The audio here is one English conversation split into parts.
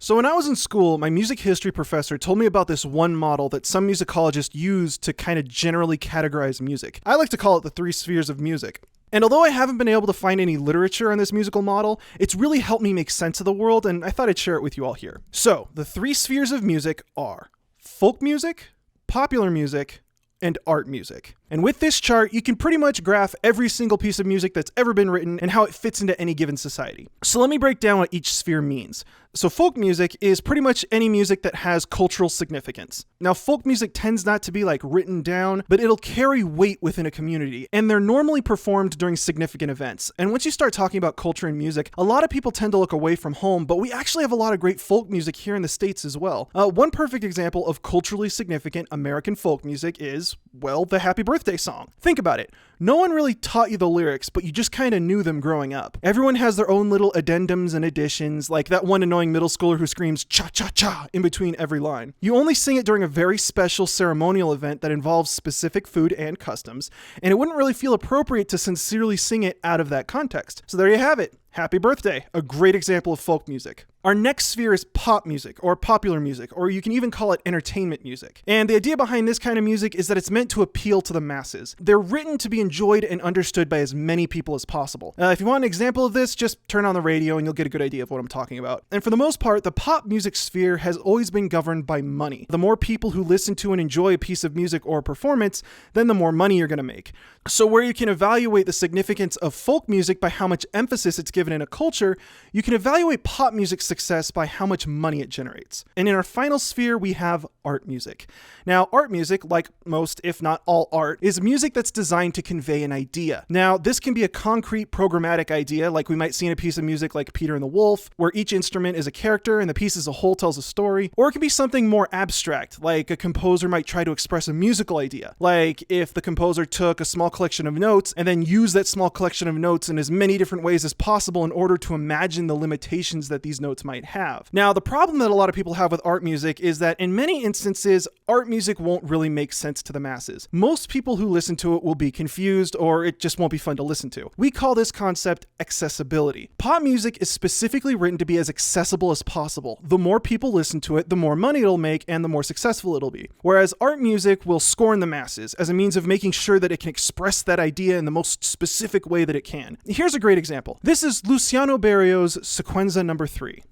So when I was in school, my music history professor told me about this one model that some musicologists use to kind of generally categorize music. I like to call it the 3 spheres of music. And although I haven't been able to find any literature on this musical model, it's really helped me make sense of the world, and I thought I'd share it with you all here. So, the 3 spheres of music are folk music, popular music, and art music. And with this chart, you can pretty much graph every single piece of music that's ever been written and how it fits into any given society. So let me break down what each sphere means. So folk music is pretty much any music that has cultural significance. Now, folk music tends not to be like written down, but it'll carry weight within a community, and they're normally performed during significant events. And once you start talking about culture and music, a lot of people tend to look away from home, but we actually have a lot of great folk music here in the States as well. One perfect example of culturally significant American folk music is, well, the Happy Birthday song. Think about it. No one really taught you the lyrics, but you just kind of knew them growing up. Everyone has their own little addendums and additions, like that one annoying middle schooler who screams cha-cha-cha in between every line. You only sing it during a very special ceremonial event that involves specific food and customs, and it wouldn't really feel appropriate to sincerely sing it out of that context. So there you have it. Happy Birthday, a great example of folk music. Our next sphere is pop music, or popular music, or you can even call it entertainment music. And the idea behind this kind of music is that it's meant to appeal to the masses. They're written to be enjoyed and understood by as many people as possible. If you want an example of this, just turn on the radio and you'll get a good idea of what I'm talking about. And for the most part, the pop music sphere has always been governed by money. The more people who listen to and enjoy a piece of music or performance, then the more money you're going to make. So where you can evaluate the significance of folk music by how much emphasis it's given in a culture, you can evaluate pop music's success by how much money it generates. And in our final sphere, we have art music. Now, art music, like most, if not all art, is music that's designed to convey an idea. Now, this can be a concrete programmatic idea, like we might see in a piece of music like Peter and the Wolf, where each instrument is a character and the piece as a whole tells a story. Or it can be something more abstract, like a composer might try to express a musical idea. Like if the composer took a small collection of notes and then used that small collection of notes in as many different ways as possible in order to imagine the limitations that these notes might have. Now, the problem that a lot of people have with art music is that in many instances, art music won't really make sense to the masses. Most people who listen to it will be confused, or it just won't be fun to listen to. We call this concept accessibility. Pop music is specifically written to be as accessible as possible. The more people listen to it, the more money it'll make and the more successful it'll be. Whereas art music will scorn the masses as a means of making sure that it can express that idea in the most specific way that it can. Here's a great example. This is Luciano Berrio's Sequenza No. 3.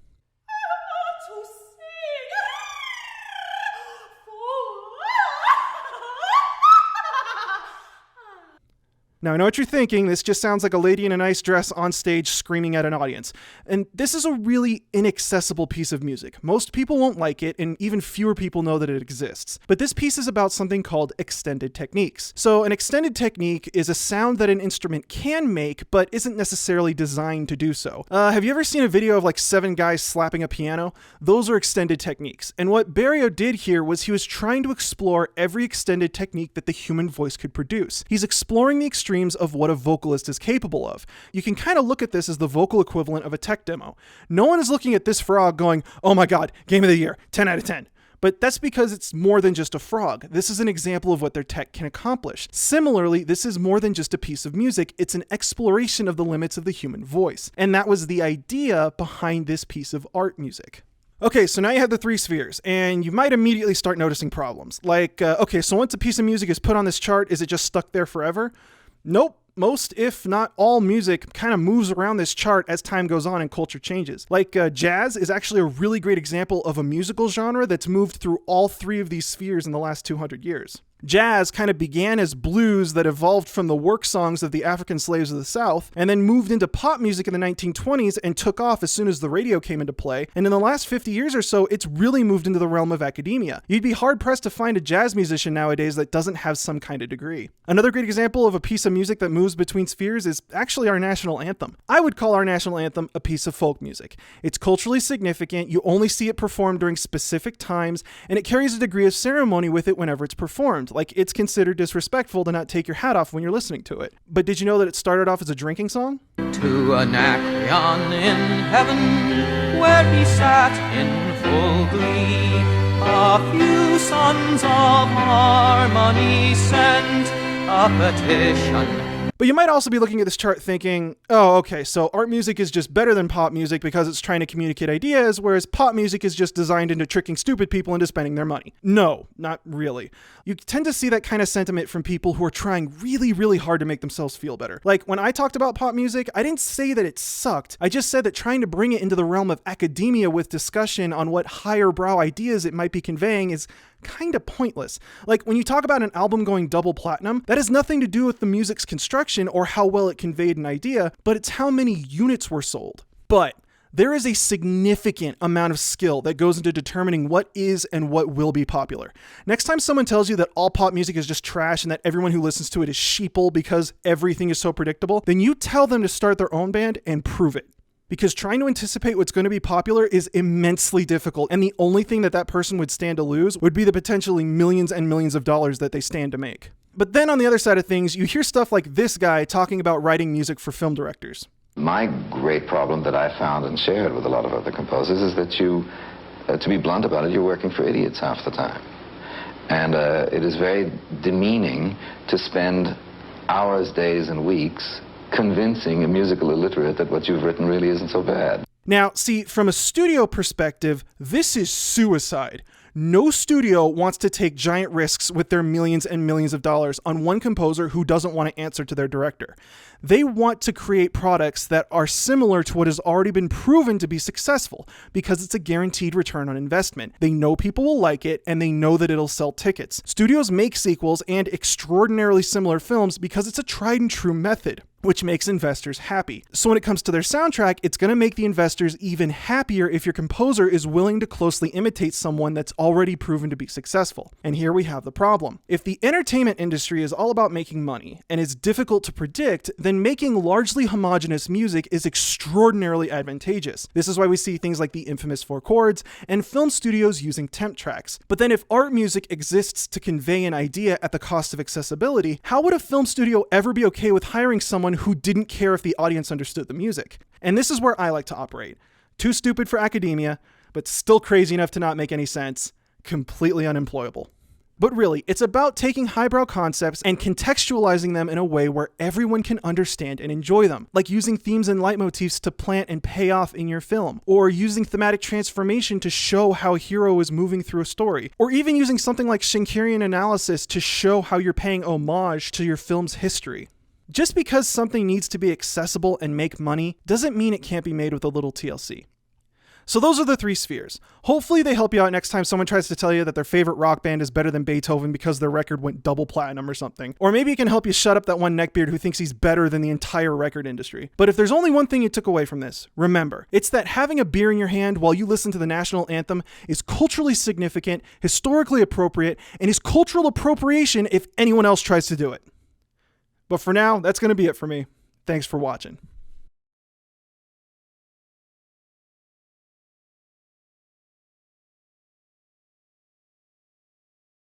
Now, I know what you're thinking. This just sounds like a lady in a nice dress on stage screaming at an audience. And this is a really inaccessible piece of music. Most people won't like it, and even fewer people know that it exists. But this piece is about something called extended techniques. So an extended technique is a sound that an instrument can make, but isn't necessarily designed to do so. Have you ever seen a video of like 7 guys slapping a piano? Those are extended techniques. And what Berio did here was he was trying to explore every extended technique that the human voice could produce. He's exploring the extremes of what a vocalist is capable of. You can kind of look at this as the vocal equivalent of a tech demo. No one is looking at this frog going, oh my god, game of the year, 10 out of 10. But that's because it's more than just a frog. This is an example of what their tech can accomplish. Similarly, this is more than just a piece of music. It's an exploration of the limits of the human voice. And that was the idea behind this piece of art music. Okay, so now you have the 3 spheres, and you might immediately start noticing problems. Like, okay, so once a piece of music is put on this chart, is it just stuck there forever? Nope. Most, if not all, music kind of moves around this chart as time goes on and culture changes. Like jazz is actually a really great example of a musical genre that's moved through all 3 of these spheres in the last 200 years. Jazz kind of began as blues that evolved from the work songs of the African slaves of the South, and then moved into pop music in the 1920s and took off as soon as the radio came into play. And in the last 50 years or so, it's really moved into the realm of academia. You'd be hard-pressed to find a jazz musician nowadays that doesn't have some kind of degree. Another great example of a piece of music that moves between spheres is actually our national anthem. I would call our national anthem a piece of folk music. It's culturally significant, you only see it performed during specific times, and it carries a degree of ceremony with it whenever it's performed. Like, it's considered disrespectful to not take your hat off when you're listening to it. But did you know that it started off as a drinking song? To Anacreon in heaven, where he sat in full glee, a few sons of harmony sent a petition. But you might also be looking at this chart thinking, oh, okay, so art music is just better than pop music because it's trying to communicate ideas, whereas pop music is just designed into tricking stupid people into spending their money. No, not really. You tend to see that kind of sentiment from people who are trying really, really hard to make themselves feel better. Like when I talked about pop music, I didn't say that it sucked. I just said that trying to bring it into the realm of academia with discussion on what higher brow ideas it might be conveying is kind of pointless. Like when you talk about an album going double platinum, that has nothing to do with the music's construction or how well it conveyed an idea, but it's how many units were sold. But there is a significant amount of skill that goes into determining what is and what will be popular. Next time someone tells you that all pop music is just trash and that everyone who listens to it is sheeple because everything is so predictable, then you tell them to start their own band and prove it. Because trying to anticipate what's going to be popular is immensely difficult, and the only thing that person would stand to lose would be the potentially millions and millions of dollars that they stand to make. But then on the other side of things, you hear stuff like this guy talking about writing music for film directors. My great problem that I found and shared with a lot of other composers is that you, to be blunt about it, you're working for idiots half the time. And it is very demeaning to spend hours, days, and weeks convincing a musical illiterate that what you've written really isn't so bad. Now, see, from a studio perspective, this is suicide. No studio wants to take giant risks with their millions and millions of dollars on one composer who doesn't want to answer to their director. They want to create products that are similar to what has already been proven to be successful because it's a guaranteed return on investment. They know people will like it and they know that it'll sell tickets. Studios make sequels and extraordinarily similar films because it's a tried and true method, which makes investors happy. So when it comes to their soundtrack, it's going to make the investors even happier if your composer is willing to closely imitate someone that's already proven to be successful. And here we have the problem. If the entertainment industry is all about making money and is difficult to predict, then making largely homogeneous music is extraordinarily advantageous. This is why we see things like the infamous 4 chords and film studios using temp tracks. But then if art music exists to convey an idea at the cost of accessibility, how would a film studio ever be okay with hiring someone who didn't care if the audience understood the music? And this is where I like to operate. Too stupid for academia, but still crazy enough to not make any sense. Completely unemployable. But really, it's about taking highbrow concepts and contextualizing them in a way where everyone can understand and enjoy them, like using themes and leitmotifs to plant and pay off in your film, or using thematic transformation to show how a hero is moving through a story, or even using something like Schenkerian analysis to show how you're paying homage to your film's history. Just because something needs to be accessible and make money doesn't mean it can't be made with a little TLC. So those are the 3 spheres. Hopefully they help you out next time someone tries to tell you that their favorite rock band is better than Beethoven because their record went double platinum or something. Or maybe it can help you shut up that one neckbeard who thinks he's better than the entire record industry. But if there's only one thing you took away from this, remember, it's that having a beer in your hand while you listen to the national anthem is culturally significant, historically appropriate, and is cultural appropriation if anyone else tries to do it. But for now, that's going to be it for me. Thanks for watching.